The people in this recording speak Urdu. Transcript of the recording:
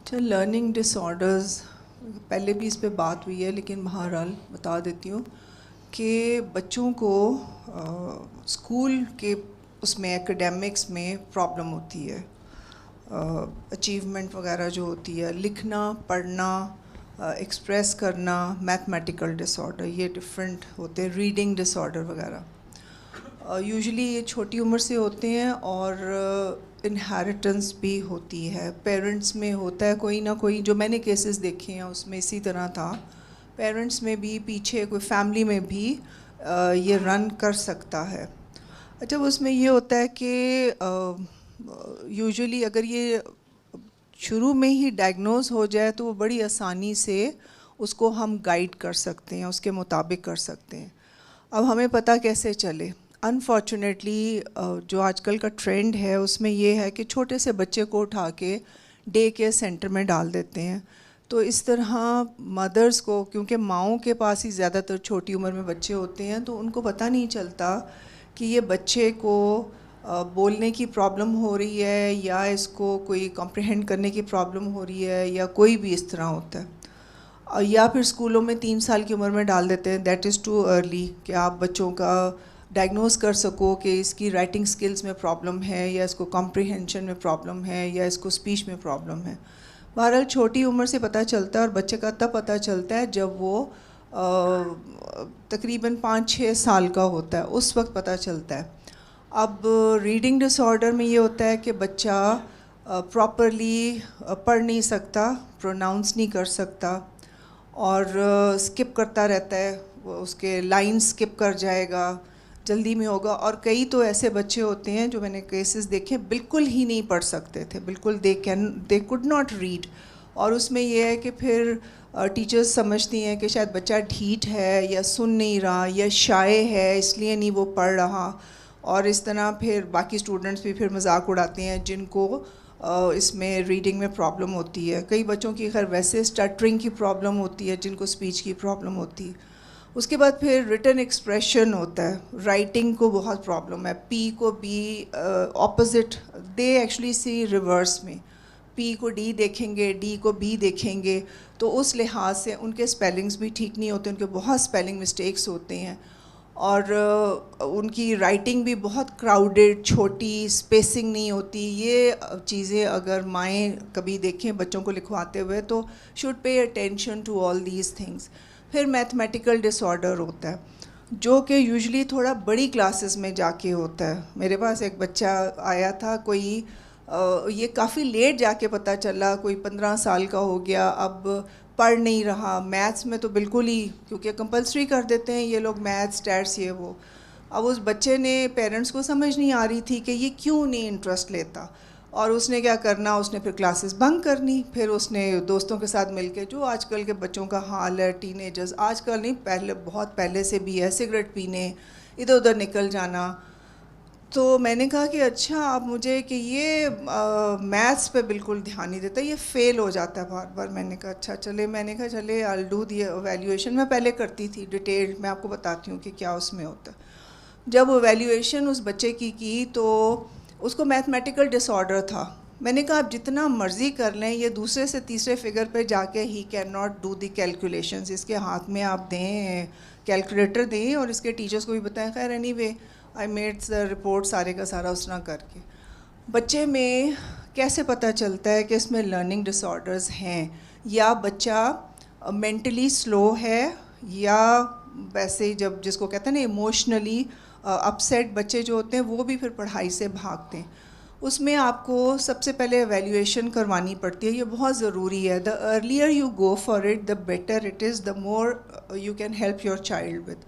اچھا، لرننگ ڈس آرڈرز پہلے بھی اس پہ بات ہوئی ہے، لیکن بہرحال بتا دیتی ہوں کہ بچوں کو اسکول کے اس میں ایکڈیمکس میں پرابلم ہوتی ہے، اچیومنٹ وغیرہ جو ہوتی ہے، لکھنا پڑھنا ایکسپریس کرنا، میتھمیٹیکل ڈس آرڈر یہ ڈفرینٹ ہوتے ہیں، ریڈنگ ڈس آرڈر وغیرہ یوزلی یہ چھوٹی عمر سے ہوتے ہیں، اور انہیریٹنس بھی ہوتی ہے، پیرنٹس میں ہوتا ہے کوئی نہ کوئی، جو میں نے کیسز دیکھے ہیں اس میں اسی طرح تھا، پیرنٹس میں بھی پیچھے کوئی فیملی میں بھی یہ رن کر سکتا ہے۔ اچھا، اس میں یہ ہوتا ہے کہ یوزلی اگر یہ شروع میں ہی ڈائگنوز ہو جائے تو وہ بڑی آسانی سے اس کو ہم گائیڈ کر سکتے ہیں، اس کے مطابق کر سکتے ہیں۔ اب ہمیں پتہ کیسے چلے؟ انفارچونیٹلی جو آج کل کا ٹرینڈ ہے اس میں یہ ہے کہ چھوٹے سے بچے کو اٹھا کے ڈے کیئر سینٹر میں ڈال دیتے ہیں، تو اس طرح مدرز کو، کیونکہ ماؤں کے پاس ہی زیادہ تر چھوٹی عمر میں بچے ہوتے ہیں، تو ان کو پتہ نہیں چلتا کہ یہ بچے کو بولنے کی پرابلم ہو رہی ہے، یا اس کو کوئی کمپریہینڈ کرنے کی پرابلم ہو رہی ہے، یا کوئی بھی اس طرح ہوتا ہے، یا پھر اسکولوں میں 3 سال کی عمر میں ڈال دیتے ہیں۔ دیٹ از ٹو ارلی کہ آپ بچوں کا ڈائگنوز کر سکو کہ اس کی رائٹنگ سکلز میں پرابلم ہے، یا اس کو کمپریہنشن میں پرابلم ہے، یا اس کو اسپیچ میں پرابلم ہے۔ بہرحال چھوٹی عمر سے پتہ چلتا ہے، اور بچے کا تب پتہ چلتا ہے جب وہ تقریباً 5-6 سال کا ہوتا ہے، اس وقت پتہ چلتا ہے۔ اب ریڈنگ ڈس آرڈر میں یہ ہوتا ہے کہ بچہ پراپرلی پڑھ نہیں سکتا، پروناؤنس نہیں کر سکتا، اور اسکپ کرتا رہتا ہے، اس کے لائن اسکپ کر جائے گا، جلدی میں ہوگا۔ اور کئی تو ایسے بچے ہوتے ہیں جو میں نے کیسز دیکھے بالکل ہی نہیں پڑھ سکتے تھے، بالکل دے کوڈ ناٹ ریڈ، اور اس میں یہ ہے کہ پھر ٹیچرز سمجھتی ہیں کہ شاید بچہ ڈھیٹ ہے، یا سن نہیں رہا، یا شائع ہے اس لیے نہیں وہ پڑھ رہا، اور اس طرح پھر باقی اسٹوڈنٹس بھی پھر مذاق اڑاتے ہیں جن کو اس میں ریڈنگ میں پرابلم ہوتی ہے۔ کئی بچوں کی خیر ویسے اسٹٹرنگ کی پرابلم ہوتی ہے، جن کو اسپیچ کی پرابلم ہوتی ہے۔ اس کے بعد پھر ریٹن ایکسپریشن ہوتا ہے، رائٹنگ کو بہت پرابلم ہے، پی کو B opposite, the actually C reverse میں، پی کو ڈی دیکھیں گے، ڈی کو بی دیکھیں گے، تو اس لحاظ سے ان کے اسپیلنگز بھی ٹھیک نہیں ہوتے، ان کے بہت اسپیلنگ مسٹیکس ہوتے ہیں، اور ان کی رائٹنگ بھی بہت کراؤڈڈ، چھوٹی، اسپیسنگ نہیں ہوتی۔ یہ چیزیں اگر مائیں کبھی دیکھیں بچوں کو لکھواتے ہوئے تو should pay attention to all these things. پھر میتھمیٹیکل ڈس آرڈر ہوتا ہے، جو کہ یوزلی تھوڑا بڑی کلاسز میں جا کے ہوتا ہے۔ میرے پاس ایک بچہ آیا تھا، کوئی یہ کافی لیٹ جا کے پتہ چلا، کوئی 15 سال کا ہو گیا، اب پڑھ نہیں رہا، میتھس میں تو بالکل ہی، کیونکہ کمپلسری کر دیتے ہیں یہ لوگ میتھس ٹیٹس یہ وہ۔ اب اس بچے نے، پیرنٹس کو سمجھ نہیں آ رہی تھی کہ یہ کیوں نہیں انٹرسٹ لیتا، اور اس نے کیا کرنا، اس نے پھر کلاسز بنک کرنی، پھر اس نے دوستوں کے ساتھ مل کے، جو آج کل کے بچوں کا حال ہے، ٹین ایجرز، آج کل نہیں پہلے، بہت پہلے سے بھی ہے، سگریٹ پینے، ادھر ادھر نکل جانا۔ تو میں نے کہا کہ اچھا آپ مجھے کہ یہ میتھس پہ بالکل دھیان نہیں دیتا، یہ فیل ہو جاتا ہے بار بار۔ میں نے کہا اچھا چلے، میں نے کہا چلے آئی ڈو دی ایویلیویشن، میں پہلے کرتی تھی ڈیٹیل، میں آپ کو بتاتی ہوں کہ کیا اس میں ہوتا ہے۔ جب ایویلیویشن اس بچے کی تو اس کو میتھمیٹیکل ڈس آرڈر تھا۔ میں نے کہا آپ جتنا مرضی کر لیں، یہ دوسرے سے تیسرے فگر پہ جا کے ہی can not do the calculations, اس کے ہاتھ میں آپ دیں کیلکولیٹر دیں، اور اس کے ٹیچرس کو بھی بتائیں۔ خیر any way I made report سارے کا سارا اس طرح کر کے۔ بچے میں کیسے پتہ چلتا ہے کہ اس میں لرننگ ڈس آرڈرز ہیں، یا بچہ مینٹلی سلو ہے، یا ویسے جب جس کو کہتے ہیں نا ایموشنلی اپسیٹ بچے جو ہوتے ہیں وہ بھی پھر پڑھائی سے بھاگتے ہیں۔ اس میں آپ کو سب سے پہلے ایویلیویشن کروانی پڑتی ہے، یہ بہت ضروری ہے۔ The earlier you go for it the better it is, the more you can help your child with.